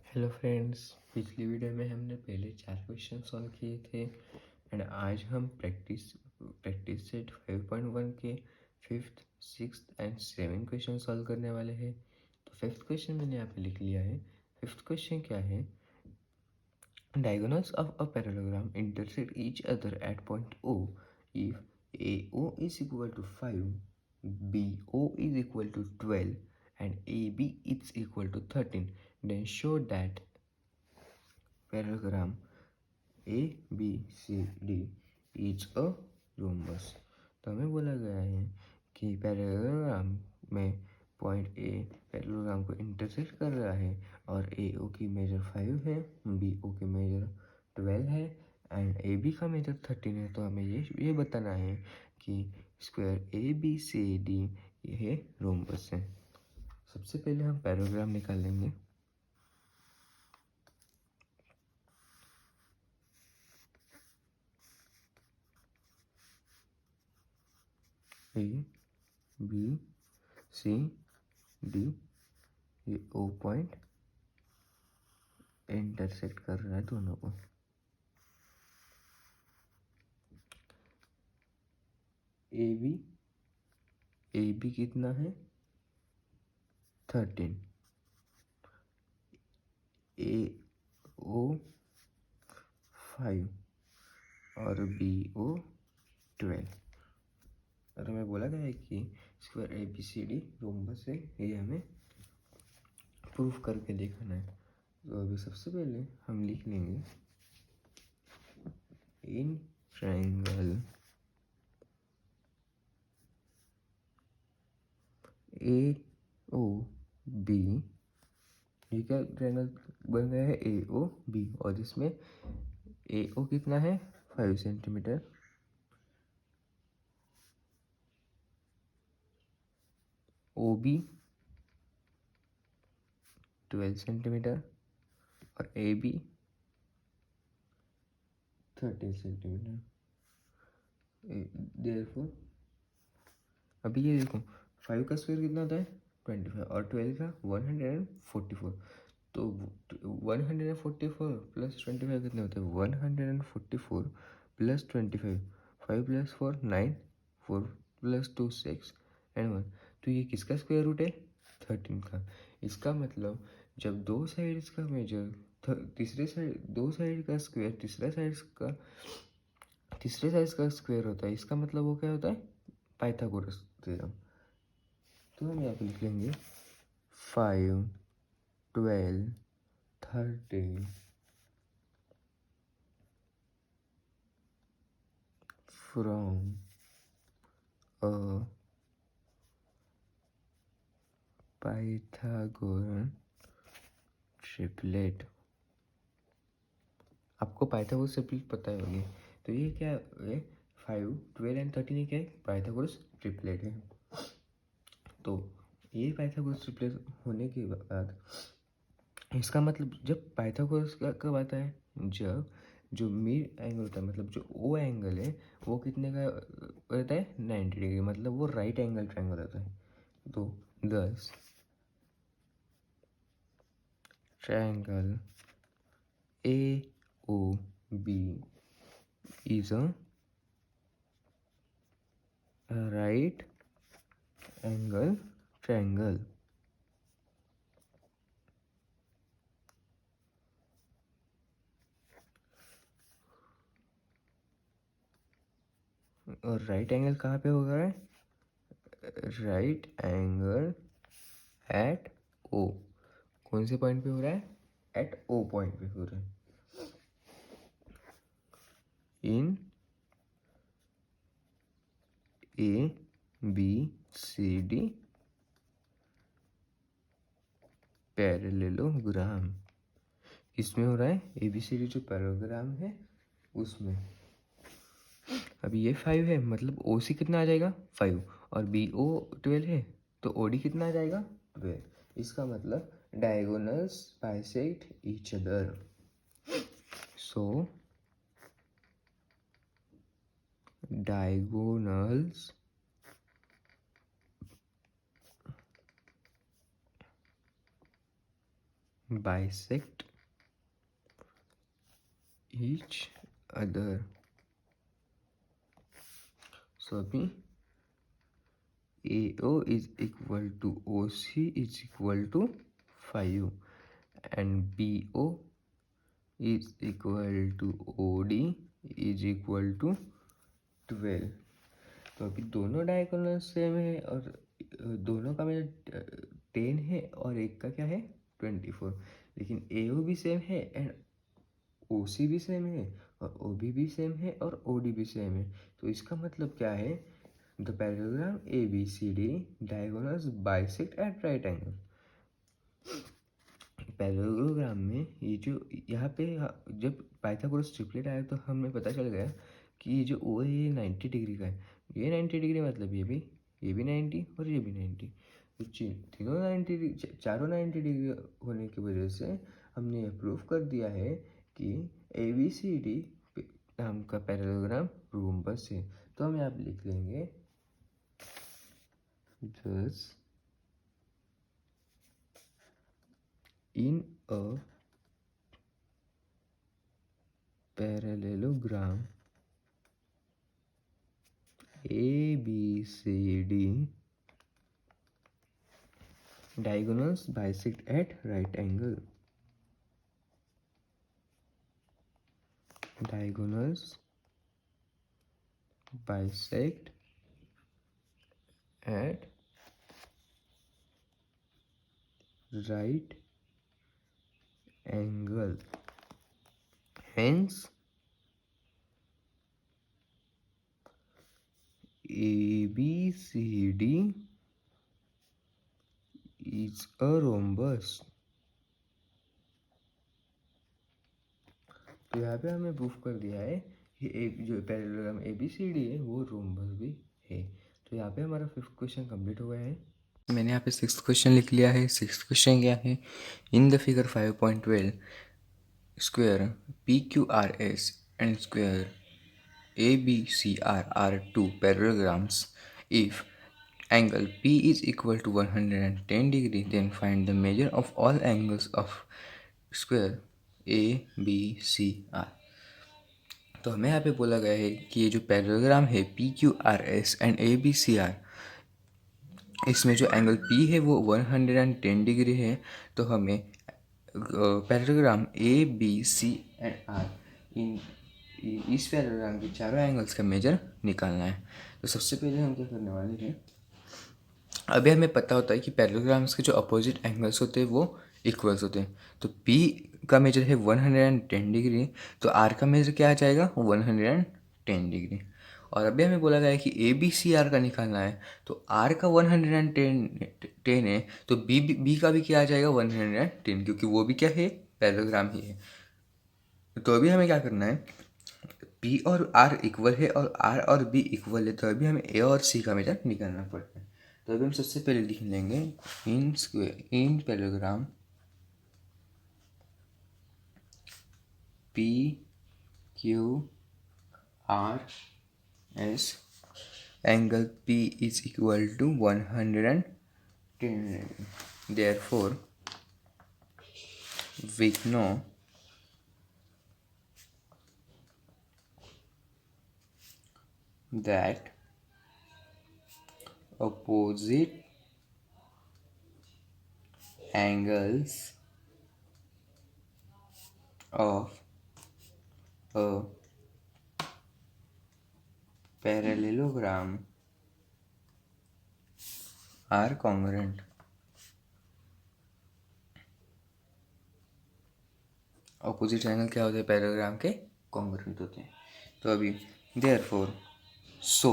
Hello friends, पिछली video में हमने पहले 4 क्वेश्चन सॉल्व किए थे एंड आज हम प्रैक्टिस सेट 5.1 के fifth, sixth and 7 question solve करने वाले हैं। तो फिफ्थ क्वेश्चन मैंने यहाँ पे लिख लिया है। फिफ्थ क्वेश्चन क्या है? Diagonals of a parallelogram intersect each other at point O if AO is equal to 5, BO is equal to 12 and AB is equal to 13, then show that पैराग्राम ABCD is a rhombus. तो हमें बोला गया है कि पैराग्राम में point A पैराग्राम को intersect कर रहा है और AO की मेजर 5 है, BO की मेजर 12 है एंड AB का मेजर 13 है। तो हमें ये बताना है कि स्क्वायर ABCD ये रोम्बस है। सबसे पहले हम पैराग्राम निकालेंगे। ABCD ये O पॉइंट इंटरसेक्ट कर रहा है दोनों को। AB कितना है? 13, AO 5 और BO 12। और हमें बोला गया है कि स्क्वायर ABCD रोम्बस है, ये हमें प्रूफ करके दिखाना है। तो अभी सबसे पहले हम लिख लेंगे इन ट्रायंगल AOB, ये क्या ट्रायंगल बन गया है? AOB और जिसमें AO कितना है? 5 सेंटीमीटर, OB 12 सेंटीमीटर और AB 13 सेंटीमीटर। देयरफॉर अभी ये देखो 5 का स्क्वायर कितना होता है? 25 और 12 का 144। तो 144 प्लस 25 कितने होते हैं? 144 प्लस 25, 5 प्लस 4 9, 4 प्लस 2 6 एंड 1। तो ये किसका स्क्वायर रूट है? 13 का। इसका मतलब जब दो साइड्स का मेजर तीसरे साइड, दो साइड का स्क्वायर तीसरे साइड का स्क्वायर होता है, इसका मतलब वो क्या होता है? Pythagoras theorem. तो हम यहाँ पे लिख लेंगे 5, 12, 13 from a Pythagorean triplet। आपको पाइथागोरस ट्रिपलेट पता होगी। तो ये क्या है? 5, 12 एंड 13 क्या है? पाइथागोरस ट्रिपलेट है। तो ये पाइथागोरस ट्रिपलेट होने के बाद इसका मतलब जब पाइथागोरस का कब आता है? जब जो मिड एंगल होता है, मतलब जो ओ एंगल है वो कितने का रहता है? 90 डिग्री, मतलब वो राइट एंगल ट्रायंगल रहता है। तो thus triangle AOB is a right angle triangle। और राइट एंगल कहाँ पे हो रहा है? Right angle at O। कौन से पॉइंट पे हो रहा है? एट O पॉइंट पे हो रहा है। इन ABCD पैरेललोग्राम। किसमें हो रहा है? ABCD जो पैरेललोग्राम है उसमें। अभी ये 5 है, मतलब OC कितना आ जाएगा? 5 और BO 12 है, तो OD कितना आ जाएगा? 12। इसका मतलब डायगोनल्स बाइसेक्ट ईच अदर। सो diagonals bisect each other. So अभी AO is equal to OC is equal to 5 and BO is equal to OD is equal to 12. तो अभी दोनों डायगोनल सेम है और दोनों का मेजर 10 है और एक का क्या है 24, लेकिन AO भी सेम है एंड OC भी सेम है और OB भी सेम है और OD भी सेम है। तो इसका मतलब क्या है, the parallelogram ABCD diagonals bisect at right angle. Parallelogram में ये जो यहाँ पे जब पाइथागोरस ट्रिपलेट आया तो हमें पता चल गया कि ये जो O है ये 90 डिग्री का है, ये 90 डिग्री मतलब ये भी 90 और ये भी 90, तो तीनों 90, चारों 90 डिग्री होने की वजह से हमने ये प्रूफ कर दिया है कि ABCD नाम का पैरेललोग्राम रोम्बस है। तो हम यहाँ पे लिख लेंगे thus in a parallelogram ABCD diagonals bisect at right angle. Diagonals bisect at right angle. Hence, ABCD is a rhombus. तो यहाँ पे हमें प्रूफ कर दिया है कि एक जो पैरेललोग्राम ABCD है वो रोम्बस भी है। तो यहाँ पे हमारा 5th क्वेश्चन कंप्लीट हो गया है। मैंने यहाँ पे 6th क्वेश्चन लिख लिया है। 6th क्वेश्चन क्या है, in the figure 5.12 square PQRS and square ABCR are two parallelograms. If angle P is equal to 110 degree, then find the measure of all angles of square ABCR. तो हमें यहाँ पे बोला गया है कि ये जो पैरेललोग्राम है PQRS एंड ABCR, इसमें जो एंगल P है वो 110 डिग्री है। तो हमें पैरेललोग्राम ABC एंड R इस पैरेललोग्राम के चारों एंगल्स का मेजर निकालना है। तो सबसे पहले हम क्या करने वाले हैं, अभी हमें पता होता है कि पैरेललोग्राम्स के जो अपोजिट एंगल्स होते हैं वो इक्वल्स होते हैं। तो P का मेजर है 110 डिग्री, तो R का मेजर क्या आ जाएगा 110 डिग्री। और अभी हमें बोला गया है कि ABCR का निकालना है, तो R का 110 है तो B का भी क्या आ जाएगा 110, क्योंकि वो भी क्या है पैरेललोग्राम ही है। तो अभी हमें क्या करना है, P और R इक्वल है और R और B इक्वल है, तो अभी हमें A और C का मेजर निकालना पड़ता है। तो अभी हम सबसे पहले लिख लेंगे इन parallelogram PQRS angle P is equal to 110 degree. Therefore, we know that opposite angles of a parallelogram are congruent. Opposite angle क्या होते हैं पैरेललोग्राम के, कॉन्ग्रुएंट होते हैं। तो अभी therefore so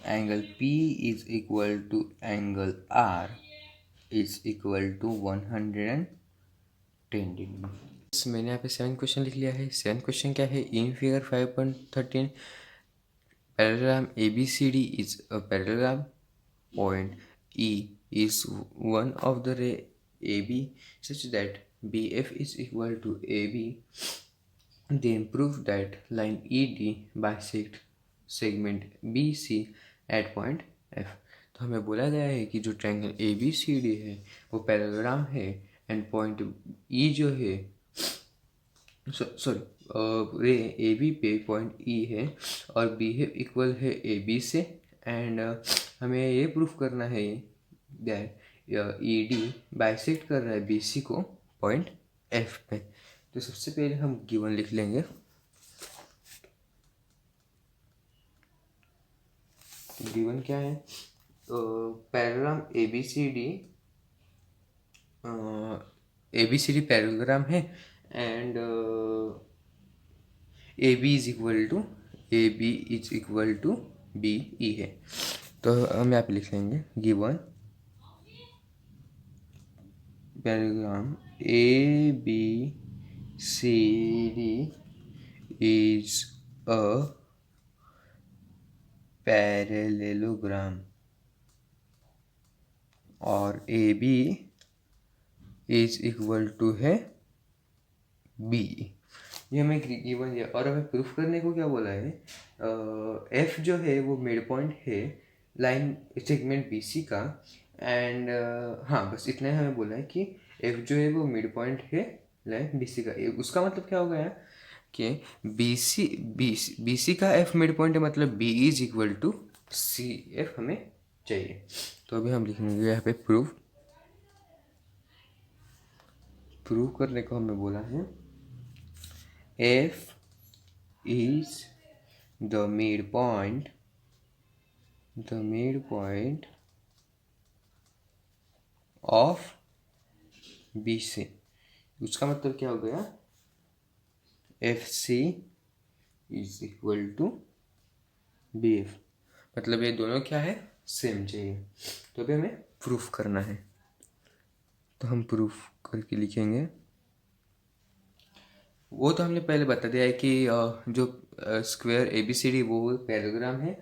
angle P is equal to angle R is equal to 110 degree. मैंने यहाँ पे 7 क्वेश्चन लिख लिया है। 7 क्वेश्चन क्या है, in figure 5.13 parallelogram ABCD is a parallelogram, point E is one of the ray AB such that BF is equal to AB. Then prove that line ED bisect segment BC at point F. तो हमें बोला गया है कि जो triangle ABCD है वो parallelogram है एंड पॉइंट ई जो है, सॉरी, ए बी पे पॉइंट ई है और बी है इक्वल है ए बी से, एंड हमें ये प्रूफ करना है दैट ई डी बाइसेक्ट कर रहा है बी सी को पॉइंट एफ पे। तो सबसे पहले हम गिवन लिख लेंगे। गिवन क्या है? पैराग्राम A B C D parallelogram है, and A B is equal to B E है। तो हम यहाँ पे लिख लेंगे given parallelogram A B C D is a parallelogram और A B is equal to है बी। ये हमें गिवन दिया और हमें प्रूफ करने को क्या बोला है? एफ जो है वो मिड पॉइंट है लाइन सेगमेंट बी सी का, एंड हाँ बस इतना ही हमें बोला है कि एफ जो है वो मिड पॉइंट है लाइन बी सी का। उसका मतलब क्या हो गया कि बी सी का एफ मिड पॉइंट है, मतलब B is equal to C F हमें चाहिए। तो अभी हम लिखेंगे यहाँ पे प्रूफ करने को हमें बोला है F is the mid point of B C. उसका मतलब क्या हो गया? F C is equal to B F, मतलब ये दोनों क्या है? सेम चाहिए। तो अभी हमें प्रूफ करना है, तो हम प्रूफ करके लिखेंगे। वो तो हमने पहले बता दिया है कि जो square A B C D वो पैराग्राम है,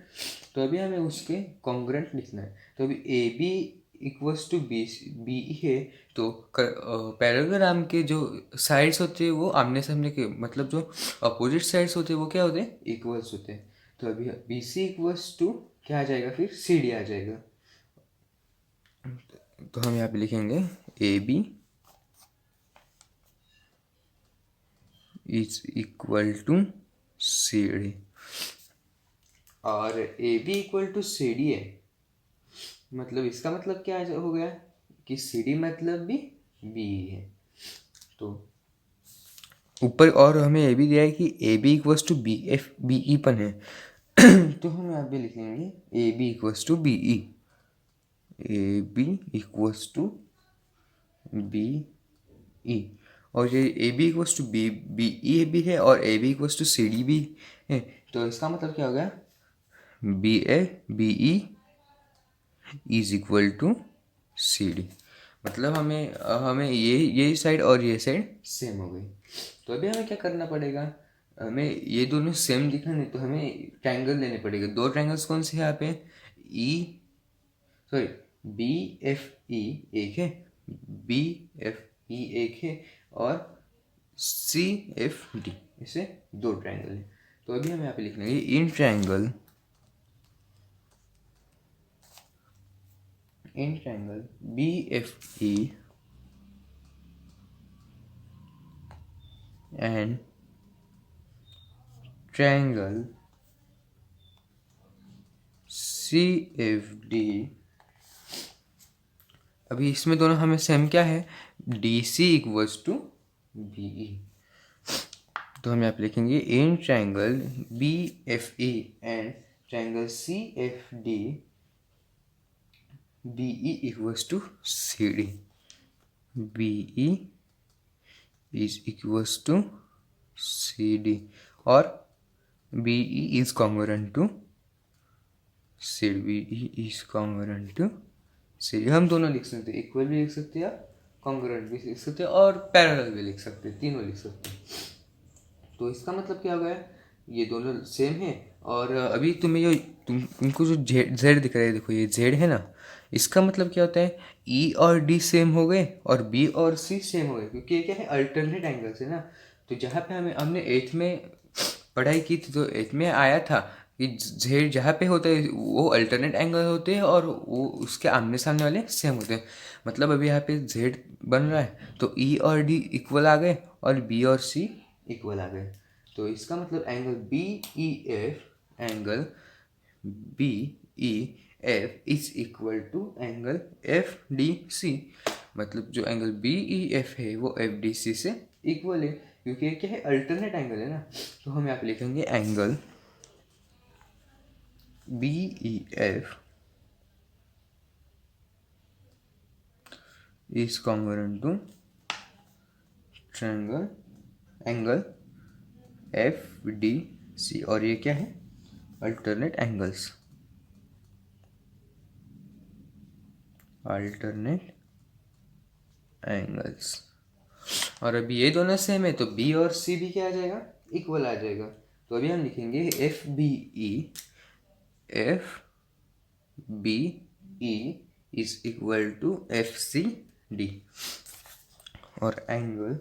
तो अभी हमें उसके कॉन्ग्रुएंट लिखना है। तो अभी A B equals to B है, तो पैराग्राम के जो साइड्स होते हैं वो आमने सामने के, मतलब जो अपोजिट साइड्स होते हैं वो क्या होते हैं? इक्वल्स होते हैं। तो अभी बी सी इक्वल्स टू क्या आ जाएगा? फिर सी डी आ जाएगा। तो हम यहाँ पे लिखेंगे A B is equal to C D, और A B equal to C D है, मतलब इसका मतलब क्या हो गया कि सी डी मतलब भी बी है। तो ऊपर और हमें ये भी दिया है कि A B equals to B F B E पन है। तो हम यहाँ पे लिखेंगे A B equals to B E, A B equals to B E, और ये A B equals to B B E भी है और A B equals to C D भी है। तो इसका मतलब क्या हो गया? B A B E is equal to C D, मतलब हमें ये साइड और ये साइड सेम हो गई। तो अभी हमें क्या करना पड़ेगा? हमें ये दोनों सेम दिखाने, तो हमें ट्रायंगल लेने पड़ेगा। दो ट्रायंगल्स कौन से हैं यहाँ पे? बी एफ ई एक है, बी एफ ई एक है, और सी एफ डी, इसे दो ट्रायंगल है। तो अभी हम यहाँ पे लिख लेंगे in triangle B F E and triangle C F D. अभी इसमें दोनों हमें सेम क्या है? D C equals to B E. तो हम यहाँ पे लिखेंगे in triangle B F E and triangle C F D, B E equals to C D, B E is equals to C D, और B E is congruent to C D, B E is congruent to C D. हम दोनों लिख सकते हैं, equal भी लिख सकते हैं, कॉन्ग्रुएंट भी लिख सकते हैं, और पैरेलल भी लिख सकते हैं, तीनों लिख सकते हैं। तो इसका मतलब क्या हो गया? ये दोनों सेम है। और अभी तुम्हें तुमको जो जेड दिख रहा है, देखो ये जेड है ना, इसका मतलब क्या होता है? ई और डी सेम हो गए और बी और सी सेम हो गए, क्योंकि ये क्या है? अल्टरनेट एंगल्स है ना। तो जहाँ पे हमने एट्थ में पढ़ाई की थी, तो एट्थ में आया था कि जेड जहाँ पे होता है वो अल्टरनेट एंगल होते हैं और वो उसके आमने सामने वाले सेम होते हैं। मतलब अभी यहाँ पे जेड बन रहा है तो ई और डी इक्वल आ गए और बी और सी इक्वल आ गए। तो इसका मतलब angle B E F is equal to angle F D C. मतलब जो एंगल बी ई एफ है वो एफ डी सी से इक्वल है, क्योंकि ये क्या है, अल्टरनेट एंगल है ना। तो हम यहाँ पे लिखेंगे angle B E F is congruent to triangle angle F D C. और ये क्या है, अल्टरनेट एंगल्स, अल्टरनेट एंगल्स। और अभी ये दोनों सेम है तो बी और सी भी क्या आ जाएगा, इक्वल आ जाएगा। तो अभी हम लिखेंगे F B E is equal to F C D. और angle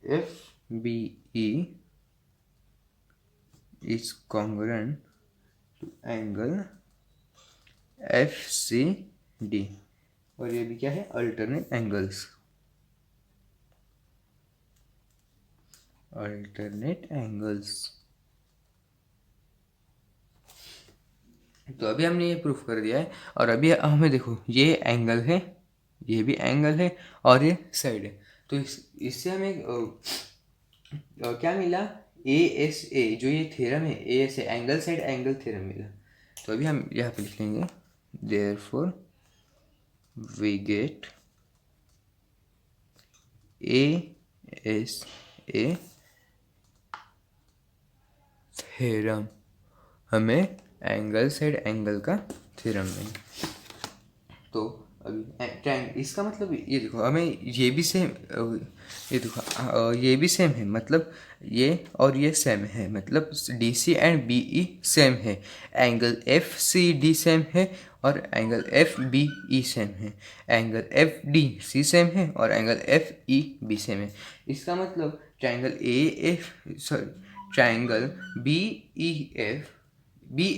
F B E is congruent to angle F C D. और ये भी क्या है, अल्टरनेट एंगल्स, अल्टरनेट एंगल्स। तो अभी हमने ये प्रूफ कर दिया है। और अभी हमें देखो ये एंगल है, ये भी एंगल है और ये साइड है। तो इससे हमें क्या मिला, ए एस ए, जो ये थ्योरम है A S A, angle side angle theorem मिला। तो अभी हम यहाँ पे लिख लेंगे therefore we get A S A theorem. हमें एंगल साइड एंगल का थ्योरम में। तो अभी इसका मतलब ये देखो, हमें ये भी सेम, ये देखो ये भी सेम है, मतलब ये और ये सेम है, मतलब D C and B E same है, angle F C D same है और angle F B E same है, angle F D C same है और angle F E B same है। इसका मतलब triangle A F sorry triangle B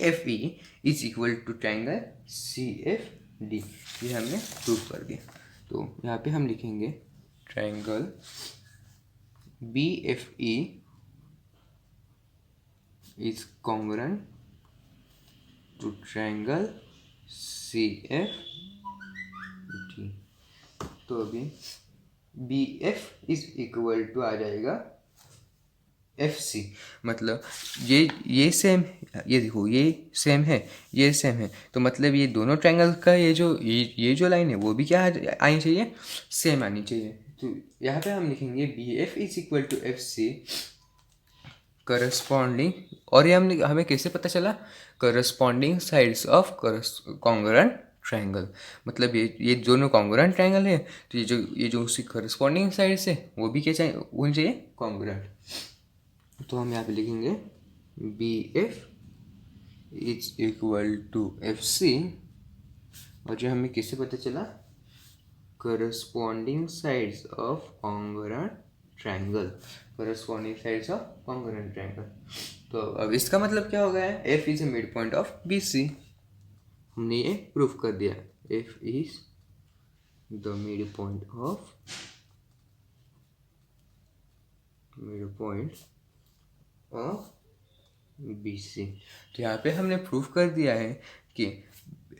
F E is equal to triangle C F D. ये हमने प्रूव कर दिया। तो यहाँ पे हम लिखेंगे triangle B F E is congruent to triangle C F D. तो अभी B F is equal to आ जाएगा एफ सी। मतलब ये सेम, ये देखो ये सेम है, ये सेम है, तो मतलब ये दोनों ट्रायंगल का ये जो लाइन है वो भी क्या आनी चाहिए, सेम आनी चाहिए। तो यहाँ पे हम लिखेंगे B F is equal to F C corresponding. और ये हमें कैसे पता चला, corresponding sides of congruent triangle. मतलब ये दोनों कॉन्ग्रुएंट ट्रायंगल है, तो ये जो उसकी करस्पॉन्डिंग साइड्स है वो भी क्या चाहिए, होनी चाहिए कॉन्ग्रुएंट। तो हम यहाँ पे लिखेंगे B F is equal to F C. और जो हमें किससे पता चला, corresponding sides of congruent triangle, corresponding sides of congruent triangle. तो अब इसका मतलब क्या हो गया है, F is a mid point of B C. हमने ये प्रूफ कर दिया, F is the mid point of B C. तो यहाँ पे हमने प्रूफ कर दिया है कि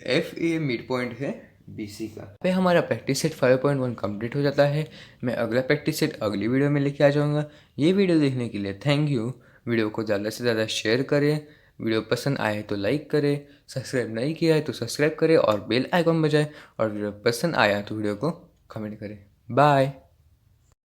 एफ ए मिड पॉइंट है बी सी का। पे हमारा प्रैक्टिस सेट 5.1 कंप्लीट हो जाता है। मैं अगला प्रैक्टिस सेट अगली वीडियो में लेके आ जाऊँगा। ये वीडियो देखने के लिए थैंक यू। वीडियो को ज़्यादा से ज़्यादा शेयर करें, वीडियो पसंद आए तो लाइक करें, सब्सक्राइब नहीं किया है तो सब्सक्राइब करें और बेल आइकॉन बजाएं, और वीडियो पसंद आया तो वीडियो को कमेंट करें। बाय।